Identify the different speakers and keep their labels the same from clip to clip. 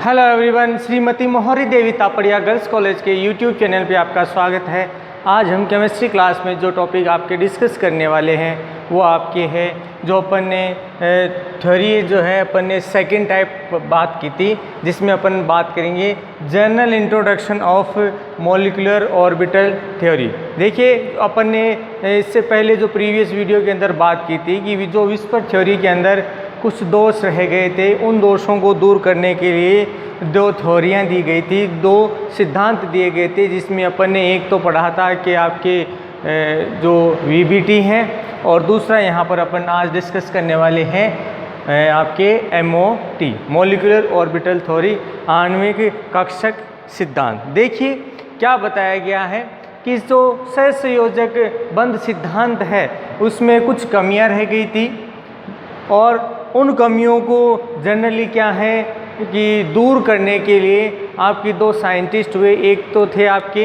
Speaker 1: Hello everyone, Shrimati मोहरी देवी Tapadia girls college के YouTube channel पे आपका स्वागत है। आज हम केमिस्ट्री क्लास में जो टॉपिक आपके डिस्कस करने वाले हैं वो आपके है जो अपन ने थ्योरी जो है अपन ने सेकंड टाइप बात की थी, जिसमें अपन बात करेंगे general introduction of molecular orbital theory. देखिए अपन ने इससे पहले जो प्रीवियस वीडियो के अंदर बात की थी कि जो विस्पर थ्योरी के अंदर कुछ दोष रह गए थे, उन दोषों को दूर करने के लिए दो थ्योरियाँ दी गई थी, दो सिद्धांत दिए गए थे, जिसमें अपन ने एक तो पढ़ा था कि आपके जो वीबीटी हैं और दूसरा यहाँ पर अपन आज डिस्कस करने वाले हैं आपके एमओटी मॉलिक्यूलर ऑर्बिटल थ्योरी, आणविक कक्षक सिद्धांत। देखिए क्या बताया गया है कि जो सहसंयोजक बंध सिद्धांत है उसमें कुछ कमियां रह गई थी और उन कमियों को जनरली क्या है कि दूर करने के लिए आपके दो साइंटिस्ट हुए। एक तो थे आपके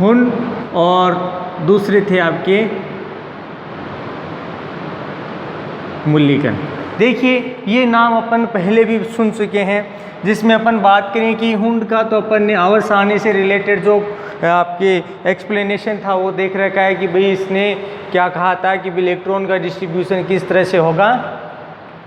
Speaker 1: हुन और दूसरे थे आपके मुल्लिकन। देखिए ये नाम अपन पहले भी सुन चुके हैं, जिसमें अपन बात करें कि हुंड का तो अपन ने आवर्त सारणी से रिलेटेड जो आपके एक्सप्लेनेशन था वो देख रखा है कि भाई इसने क्या कहा था कि इलेक्ट्रॉन का डिस्ट्रीब्यूशन किस तरह से होगा,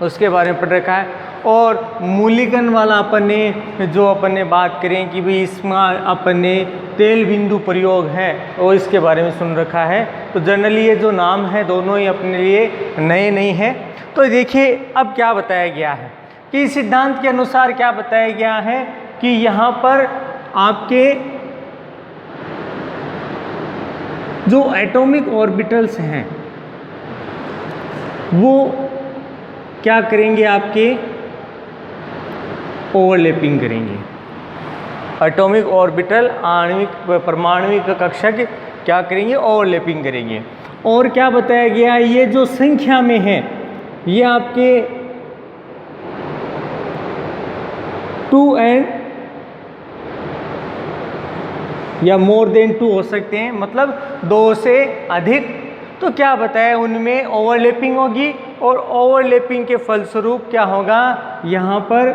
Speaker 1: उसके बारे में पढ़ रखा है। और मूलिकन वाला अपन ने बात करें कि भाई इसमें अपन ने तेल बिंदु प्रयोग है और इसके बारे में सुन रखा है। तो जनरली ये जो नाम है दोनों ही अपने लिए नए नहीं हैं। तो देखिए अब क्या बताया गया है कि सिद्धांत के अनुसार क्या बताया गया है कि यहाँ पर आपके जो एटॉमिक ऑर्बिटल्स हैं वो क्या करेंगे, आपके ओवरलैपिंग करेंगे। एटॉमिक ऑर्बिटल आणविक परमाणविक कक्षक क्या करेंगे, ओवरलैपिंग करेंगे। और क्या बताया गया है, ये जो संख्या में है ये आपके 2 एंड या मोर देन 2 हो सकते हैं, मतलब 2 से अधिक। तो क्या बताया, उनमें ओवरलैपिंग होगी और ओवरलैपिंग के फलस्वरूप क्या होगा, यहाँ पर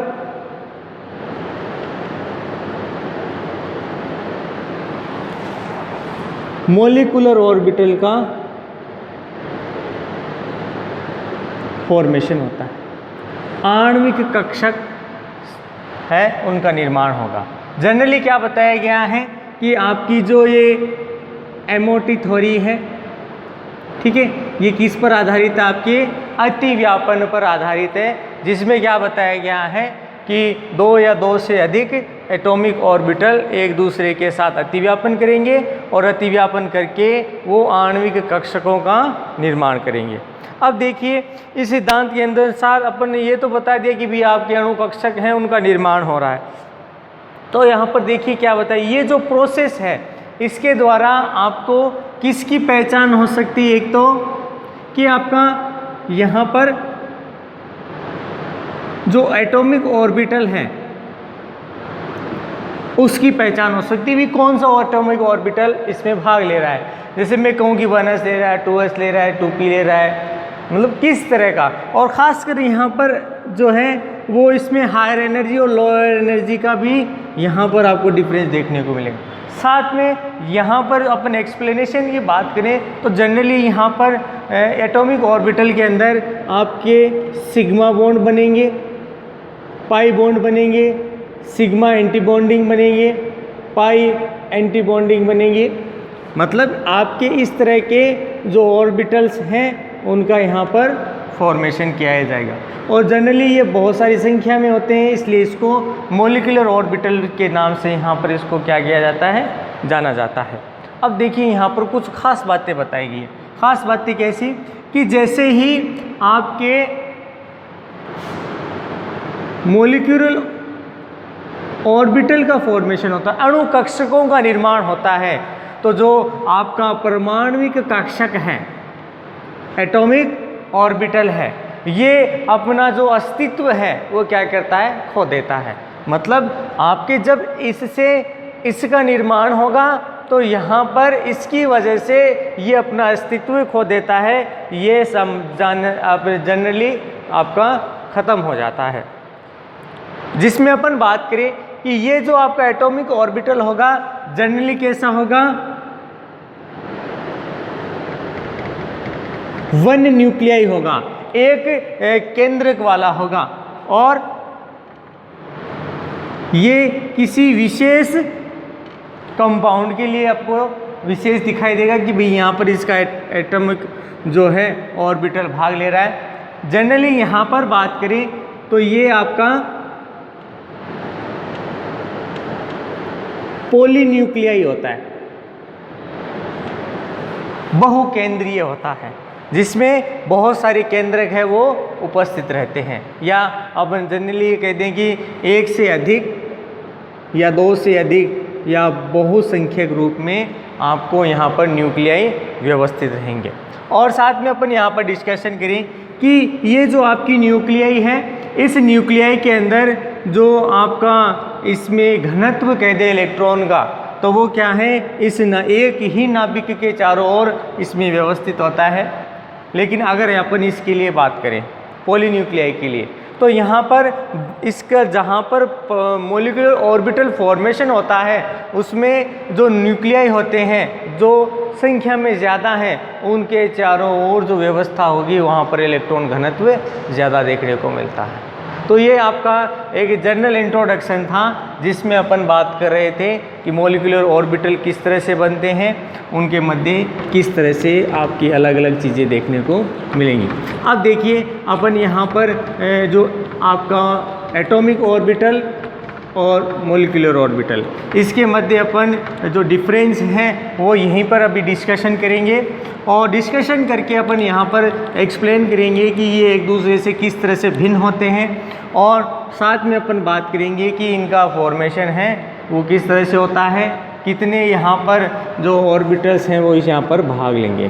Speaker 1: मॉलिक्यूलर ऑर्बिटल का फॉर्मेशन होता है, आणविक कक्षक है उनका निर्माण होगा। जनरली क्या बताया गया है कि आपकी जो ये एमओटी थ्योरी है, ठीक है, ये किस पर आधारित है, आपके अतिव्यापन पर आधारित है, जिसमें क्या बताया गया है कि 2 या 2 से अधिक एटॉमिक ऑर्बिटल एक दूसरे के साथ अतिव्यापन करेंगे और अतिव्यापन करके वो आणविक कक्षकों का निर्माण करेंगे। अब देखिए इस सिद्धांत के अनुसार अपन ने ये तो बता दिया कि भी आपके अणु कक्षक हैं उनका निर्माण हो रहा है। तो यहाँ पर देखिए क्या बताइए, ये जो प्रोसेस है इसके द्वारा आपको किसकी पहचान हो सकती है, एक तो कि आपका यहाँ पर जो एटॉमिक ऑर्बिटल है उसकी पहचान हो सकती है, भी कौन सा एटॉमिक ऑर्बिटल इसमें भाग ले रहा है। जैसे मैं कहूँ कि 1s ले रहा है, 2s ले रहा है, 2p ले रहा है, मतलब किस तरह का। और ख़ासकर यहाँ पर जो है वो इसमें हायर एनर्जी और लोअर एनर्जी का भी यहाँ पर आपको डिफरेंस देखने को मिलेगा। साथ में यहाँ पर अपन एक्सप्लेनेशन की बात करें तो जनरली यहाँ पर एटॉमिक ऑर्बिटल के अंदर आपके सिग्मा बॉन्ड बनेंगे, पाई बॉन्ड बनेंगे, सिग्मा एंटी बॉन्डिंग बनेंगे, पाई एंटी बॉन्डिंग बनेंगे। मतलब आपके इस तरह के जो ऑर्बिटल्स हैं उनका यहाँ पर फॉर्मेशन किया जाएगा। और जनरली ये बहुत सारी संख्या में होते हैं, इसलिए इसको मॉलिक्यूलर ऑर्बिटल के नाम से यहाँ पर इसको क्या किया जाता है, जाना जाता है। अब देखिए यहाँ पर कुछ खास बातें बताई गई हैं। खास बातें कैसी कि जैसे ही आपके मॉलिक्यूलर ऑर्बिटल का फॉर्मेशन होता है, अणु कक्षकों का निर्माण होता है, तो जो आपका परमाणविक कक्षक है, एटॉमिक ऑर्बिटल है, ये अपना जो अस्तित्व है वो क्या करता है, खो देता है। मतलब आपके जब इससे इसका निर्माण होगा तो यहाँ पर इसकी वजह से ये अपना अस्तित्व खो देता है। ये आप जनरली आपका ख़त्म हो जाता है। जिसमें अपन बात करें कि ये जो आपका एटॉमिक ऑर्बिटल होगा जनरली कैसा होगा, वन न्यूक्लियाई होगा, एक केंद्रक वाला होगा, और ये किसी विशेष कंपाउंड के लिए आपको विशेष दिखाई देगा कि भाई यहाँ पर इसका एटॉमिक जो है ऑर्बिटल भाग ले रहा है। जनरली यहाँ पर बात करें तो ये आपका पॉलीन्यूक्लियाई होता है, बहुकेंद्रीय होता है, जिसमें बहुत सारे केंद्रक है वो उपस्थित रहते हैं, या अपन जनरली ये कहते हैं कि एक से अधिक या दो से अधिक या बहुसंख्यक रूप में आपको यहाँ पर न्यूक्लियाई व्यवस्थित रहेंगे। और साथ में अपन यहाँ पर डिस्कशन करें कि ये जो आपकी न्यूक्लियाई है, इस न्यूक्लियाई के अंदर जो आपका इसमें घनत्व कह दे इलेक्ट्रॉन का, तो वो क्या है, इस एक ही नाभिक के चारों ओर इसमें व्यवस्थित होता है। लेकिन अगर अपन इसके लिए बात करें पॉलीन्यूक्लियाई के लिए, तो यहाँ पर इसका जहाँ पर मॉलिक्यूलर ऑर्बिटल फॉर्मेशन होता है उसमें जो न्यूक्लियाई होते हैं जो संख्या में ज़्यादा हैं, उनके चारों ओर जो व्यवस्था होगी वहाँ पर इलेक्ट्रॉन घनत्व ज़्यादा देखने को मिलता है। तो ये आपका एक जनरल इंट्रोडक्शन था जिसमें अपन बात कर रहे थे कि मॉलिक्यूलर ऑर्बिटल किस तरह से बनते हैं, उनके मध्य किस तरह से आपकी अलग अलग चीज़ें देखने को मिलेंगी। अब देखिए अपन यहाँ पर जो आपका एटॉमिक ऑर्बिटल और मॉलिक्यूलर ऑर्बिटल, इसके मध्य अपन जो डिफरेंस है वो यहीं पर अभी डिस्कशन करेंगे, और डिस्कशन करके अपन यहाँ पर एक्सप्लेन करेंगे कि ये एक दूसरे से किस तरह से भिन्न होते हैं, और साथ में अपन बात करेंगे कि इनका फॉर्मेशन है वो किस तरह से होता है, कितने यहाँ पर जो ऑर्बिटल्स हैं वो इस यहाँ पर भाग लेंगे।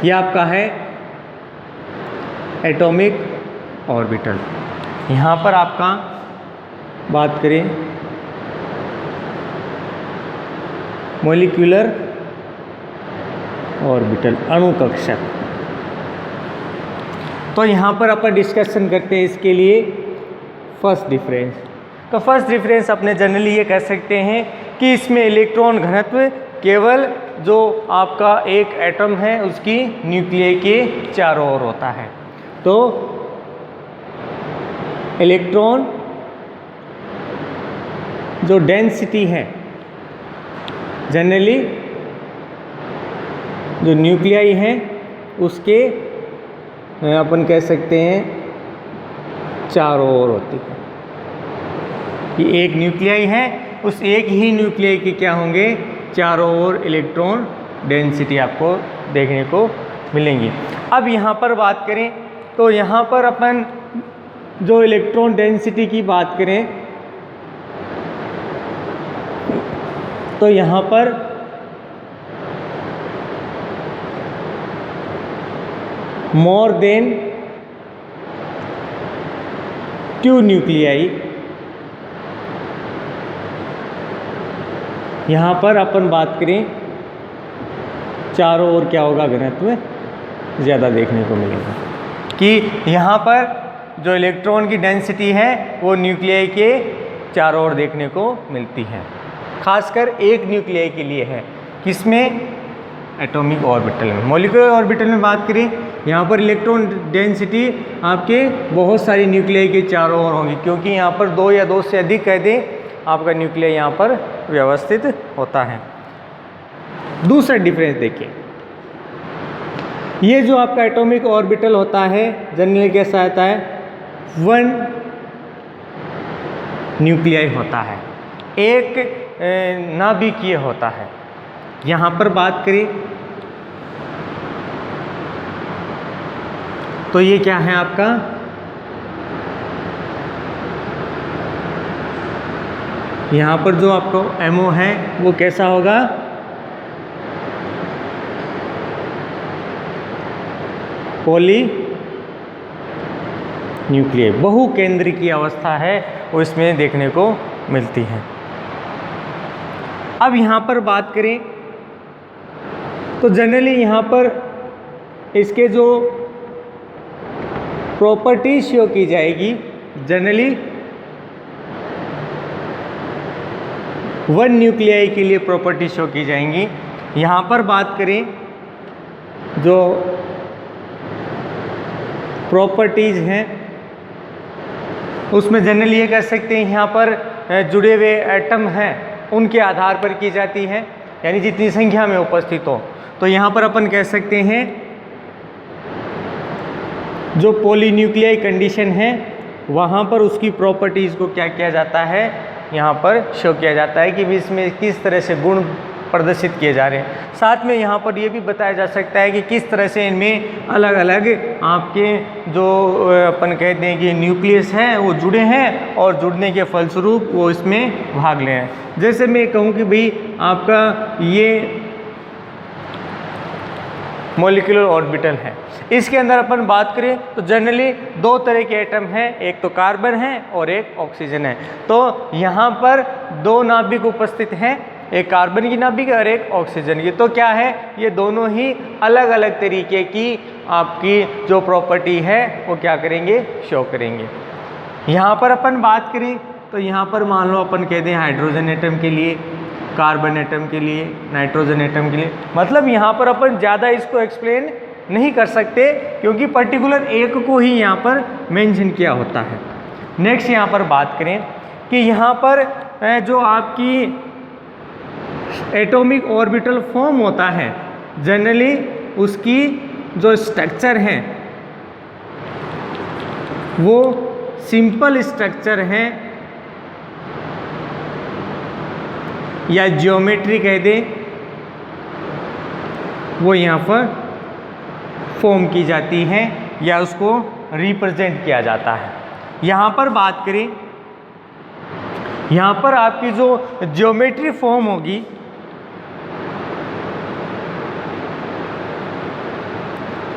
Speaker 1: ये आपका है एटॉमिक ऑर्बिटल। यहाँ पर आपका बात करें मॉलिक्यूलर ऑर्बिटल, अणु कक्षक, तो यहाँ पर अपन डिस्कशन करते हैं इसके लिए फर्स्ट डिफरेंस। तो फर्स्ट डिफरेंस अपने जनरली ये कह सकते हैं कि इसमें इलेक्ट्रॉन घनत्व केवल जो आपका एक एटम है उसकी न्यूक्लियाई के चारों ओर होता है। तो इलेक्ट्रॉन जो डेंसिटी है जनरली जो न्यूक्लियाई है उसके अपन कह सकते हैं चारों ओर होती है। कि एक न्यूक्लियाई है, उस एक ही न्यूक्लियाई के क्या होंगे, चारों ओर इलेक्ट्रॉन डेंसिटी आपको देखने को मिलेंगी। अब यहाँ पर बात करें तो यहाँ पर अपन जो इलेक्ट्रॉन डेंसिटी की बात करें तो यहाँ पर मोर देन 2 न्यूक्लियाई, यहाँ पर अपन बात करें चारों ओर क्या होगा, घनत्व ज़्यादा देखने को मिलेगा। कि यहाँ पर जो इलेक्ट्रॉन की डेंसिटी है वो न्यूक्लियाई के चारों ओर देखने को मिलती है, खासकर एक न्यूक्लियाई के लिए है, किसमें, एटॉमिक ऑर्बिटल में। मॉलिक्यूलर ऑर्बिटल में बात करें, यहाँ पर इलेक्ट्रॉन डेंसिटी आपके बहुत सारी न्यूक्लियाई के चारों ओर होंगी, क्योंकि यहाँ पर 2 या 2 से अधिक कह दें आपका न्यूक्लियाई यहाँ पर व्यवस्थित होता है। दूसरा डिफरेंस देखिए, ये जो आपका एटॉमिक ऑर्बिटल होता है जनरली कैसा आता है, 1 न्यूक्लियाई होता है, एक नाभिकीय होता है। यहाँ पर बात करें तो ये क्या है आपका, यहाँ पर जो आपको MO है वो कैसा होगा, पॉली न्यूक्लियाई, बहुकेंद्र की अवस्था है वो इसमें देखने को मिलती है। अब यहाँ पर बात करें तो जनरली यहाँ पर इसके जो प्रॉपर्टी शो की जाएगी। जनरली 1 न्यूक्लियाई के लिए प्रॉपर्टी शो की जाएंगी। यहाँ पर बात करें जो प्रॉपर्टीज़ हैं उसमें जनरली ये कह सकते हैं यहाँ पर जुड़े हुए एटम हैं उनके आधार पर की जाती है, यानी जितनी संख्या में उपस्थित हो। तो यहाँ पर अपन कह सकते हैं जो पॉलीन्यूक्लियाई कंडीशन है वहाँ पर उसकी प्रॉपर्टीज़ को क्या किया जाता है, यहाँ पर शो किया जाता है कि भी इसमें किस तरह से गुण प्रदर्शित किए जा रहे हैं। साथ में यहाँ पर ये भी बताया जा सकता है कि किस तरह से इनमें अलग अलग आपके जो अपन कहते हैं कि न्यूक्लियस हैं वो जुड़े हैं और जुड़ने के फलस्वरूप वो इसमें भाग ले रहे हैं। जैसे मैं कहूँ कि भाई आपका ये मॉलिक्यूलर ऑर्बिटल है, इसके अंदर अपन बात करें तो जनरली 2 तरह के एटम हैं, एक तो कार्बन है और एक ऑक्सीजन है। तो यहाँ पर 2 नाभिक उपस्थित हैं, एक कार्बन की नाभिक और एक ऑक्सीजन की। तो क्या है, ये दोनों ही अलग अलग तरीके की आपकी जो प्रॉपर्टी है वो क्या करेंगे, शो करेंगे। यहाँ पर अपन बात करें तो यहाँ पर मान लो अपन कह दें हाइड्रोजन एटम के लिए, कार्बन एटम के लिए, नाइट्रोजन एटम के लिए, मतलब यहाँ पर अपन ज़्यादा इसको एक्सप्लेन नहीं कर सकते क्योंकि पर्टिकुलर एक को ही यहाँ पर मेंशन किया होता है। नेक्स्ट यहाँ पर बात करें कि यहाँ पर जो आपकी एटॉमिक ऑर्बिटल फॉर्म होता है जनरली उसकी जो स्ट्रक्चर है वो सिंपल स्ट्रक्चर है या ज्योमेट्री कह दें, वो यहाँ पर फॉर्म की जाती है या उसको रिप्रेजेंट किया जाता है। यहाँ पर बात करें, यहाँ पर आपकी जो ज्योमेट्री फॉर्म होगी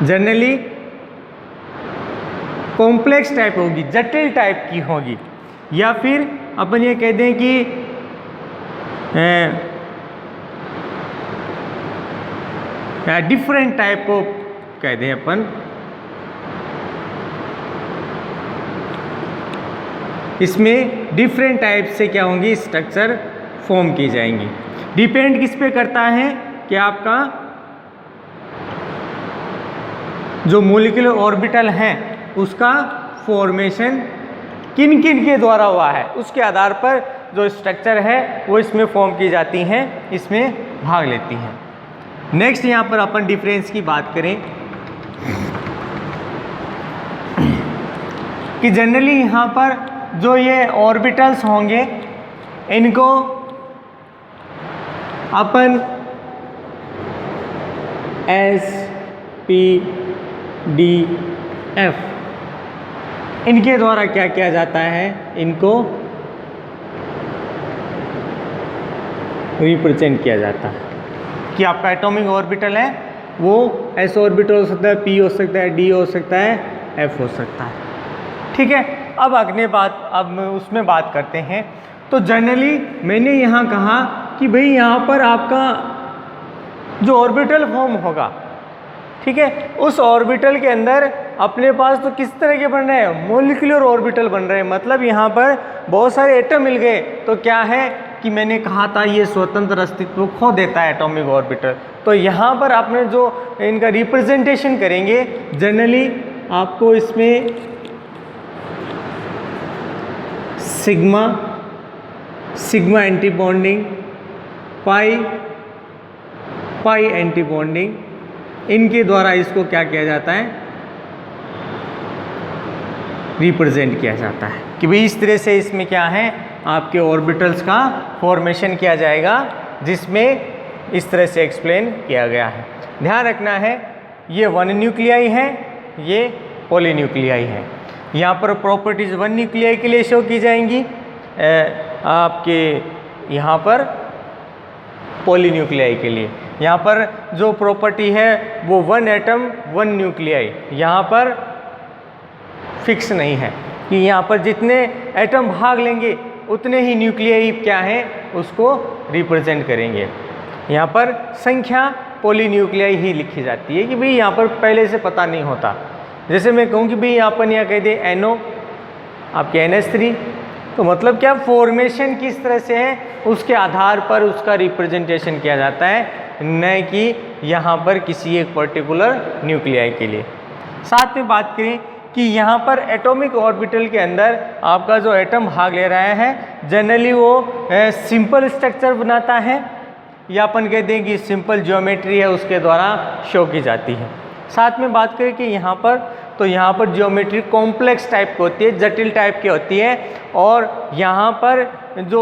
Speaker 1: जनरली कॉम्प्लेक्स टाइप होगी, जटिल टाइप की होगी, या फिर अपन ये कह दें कि डिफरेंट टाइप ऑफ कह दें अपन, इसमें डिफरेंट टाइप से क्या होंगी स्ट्रक्चर फॉर्म की जाएंगी। डिपेंड किस पे करता है कि आपका जो मॉलिक्यूलर ऑर्बिटल है उसका फॉर्मेशन किन किन के द्वारा हुआ है, उसके आधार पर जो स्ट्रक्चर है वो इसमें फॉर्म की जाती हैं, इसमें भाग लेती हैं। नेक्स्ट यहाँ पर अपन डिफरेंस की बात करें कि जनरली यहाँ पर जो ये ऑर्बिटल्स होंगे इनको अपन S, P, D, F इनके द्वारा क्या किया जाता है, इनको रिप्रेजेंट किया जाता है कि आपका एटॉमिक ऑर्बिटल है वो S ऑर्बिटल हो सकता है, P हो सकता है, D हो सकता है, F हो सकता है। ठीक है, अब अगले बात अब उसमें बात करते हैं। तो जनरली मैंने यहाँ कहा कि भाई यहाँ पर आपका जो ऑर्बिटल फॉर्म होगा, ठीक है, उस ऑर्बिटल के अंदर अपने पास तो किस तरह के बन रहे हैं, मॉलिक्यूलर ऑर्बिटल बन रहे हैं। मतलब यहाँ पर बहुत सारे एटम मिल गए तो क्या है कि मैंने कहा था ये स्वतंत्र अस्तित्व खो देता है एटॉमिक ऑर्बिटल। तो यहाँ पर आपने जो इनका रिप्रेजेंटेशन करेंगे जनरली आपको इसमें सिग्मा, सिग्मा एंटी बॉन्डिंग, पाई, पाई एंटी बॉन्डिंग, इनके द्वारा इसको क्या किया जाता है, रिप्रेजेंट किया जाता है कि भाई इस तरह से इसमें क्या है आपके ऑर्बिटल्स का फॉर्मेशन किया जाएगा, जिसमें इस तरह से एक्सप्लेन किया गया है। ध्यान रखना है ये 1 न्यूक्लियाई है, ये पॉलीन्यूक्लियाई है। यहाँ पर प्रॉपर्टीज 1 न्यूक्लियाई के लिए शो की जाएंगी, आपके यहाँ पर पॉलीन्यूक्लियाई के लिए। यहाँ पर जो प्रॉपर्टी है वो 1 एटम 1 न्यूक्लियाई, यहाँ पर फिक्स नहीं है कि यहाँ पर जितने एटम भाग लेंगे उतने ही न्यूक्लियाई क्या हैं उसको रिप्रेजेंट करेंगे। यहाँ पर संख्या पॉलीन्यूक्लियाई ही लिखी जाती है कि भाई यहाँ पर पहले से पता नहीं होता जैसे मैं कहूँ कि भाई अपन यहाँ कह दें NO, आपके NH3, तो मतलब क्या फॉर्मेशन किस तरह से है उसके आधार पर उसका रिप्रेजेंटेशन किया जाता है, न कि यहाँ पर किसी एक पर्टिकुलर न्यूक्लियाई के लिए। साथ में बात करें कि यहाँ पर एटॉमिक ऑर्बिटल के अंदर आपका जो एटम भाग ले रहा है जनरली वो सिंपल स्ट्रक्चर बनाता है, या अपन कहते हैं कि सिंपल ज्योमेट्री है उसके द्वारा शो की जाती है। साथ में बात करें कि यहाँ पर, तो यहाँ पर ज्योमेट्री कॉम्प्लेक्स टाइप की होती है, जटिल टाइप की होती है, और यहाँ पर जो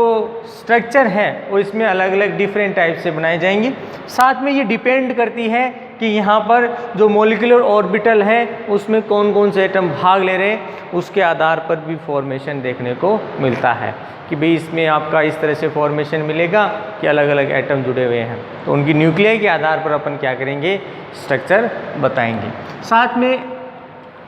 Speaker 1: स्ट्रक्चर है वो इसमें अलग अलग डिफरेंट टाइप से बनाए जाएंगे। साथ में ये डिपेंड करती है कि यहाँ पर जो मॉलिक्यूलर ऑर्बिटल है उसमें कौन कौन से एटम भाग ले रहे हैं, उसके आधार पर भी फॉर्मेशन देखने को मिलता है कि भाई इसमें आपका इस तरह से फॉर्मेशन मिलेगा कि अलग अलग एटम जुड़े हुए हैं, तो उनकी न्यूक्लियाई के आधार पर अपन क्या करेंगे, स्ट्रक्चर बताएंगे। साथ में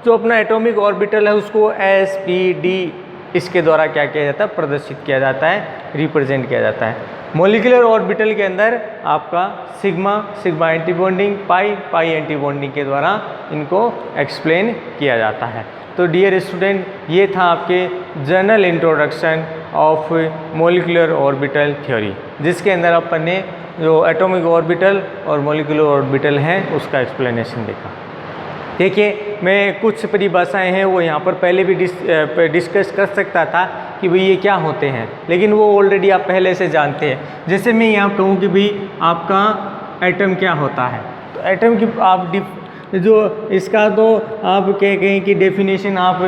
Speaker 1: जो अपना एटॉमिक ऑर्बिटल है उसको S, P, D इसके द्वारा क्या किया जाता है, प्रदर्शित किया जाता है, रिप्रेजेंट किया जाता है। मॉलिक्यूलर ऑर्बिटल के अंदर आपका सिग्मा, सिग्मा एंटी बॉन्डिंग, पाई, पाई एंटी बॉन्डिंग के द्वारा इनको एक्सप्लेन किया जाता है। तो डियर स्टूडेंट, ये था आपके general introduction of molecular orbital theory, जिसके अंदर अपन ने जो एटॉमिक ऑर्बिटल और मॉलिक्यूलर ऑर्बिटल हैं उसका एक्सप्लेनेशन देखा। देखिए, मैं कुछ परिभाषाएं हैं वो यहाँ पर पहले भी डिस्कस कर सकता था कि भाई ये क्या होते हैं, लेकिन वो ऑलरेडी आप पहले से जानते हैं। जैसे मैं यहाँ कहूँ कि भाई आपका एटम क्या होता है, तो एटम की आप जो इसका तो आप कहें कि डेफिनेशन आप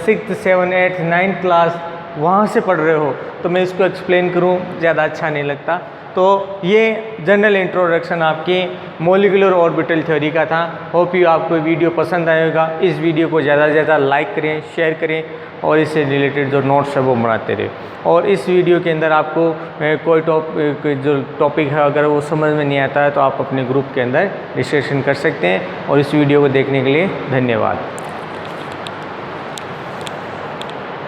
Speaker 1: 6th, 7th, 8th, 9th class वहाँ से पढ़ रहे हो, तो मैं इसको एक्सप्लेन करूँ ज़्यादा अच्छा नहीं लगता। तो ये जनरल इंट्रोडक्शन आपके मॉलिक्यूलर ऑर्बिटल थ्योरी का था। होप यू आपको वीडियो पसंद आएगा। इस वीडियो को ज़्यादा से ज़्यादा लाइक करें, शेयर करें और इससे रिलेटेड जो नोट्स है वो बनाते रहे। और इस वीडियो के अंदर आपको कोई जो टॉपिक है अगर वो समझ में नहीं आता है तो आप अपने ग्रुप के अंदर डिस्कशन कर सकते हैं। और इस वीडियो को देखने के लिए धन्यवाद।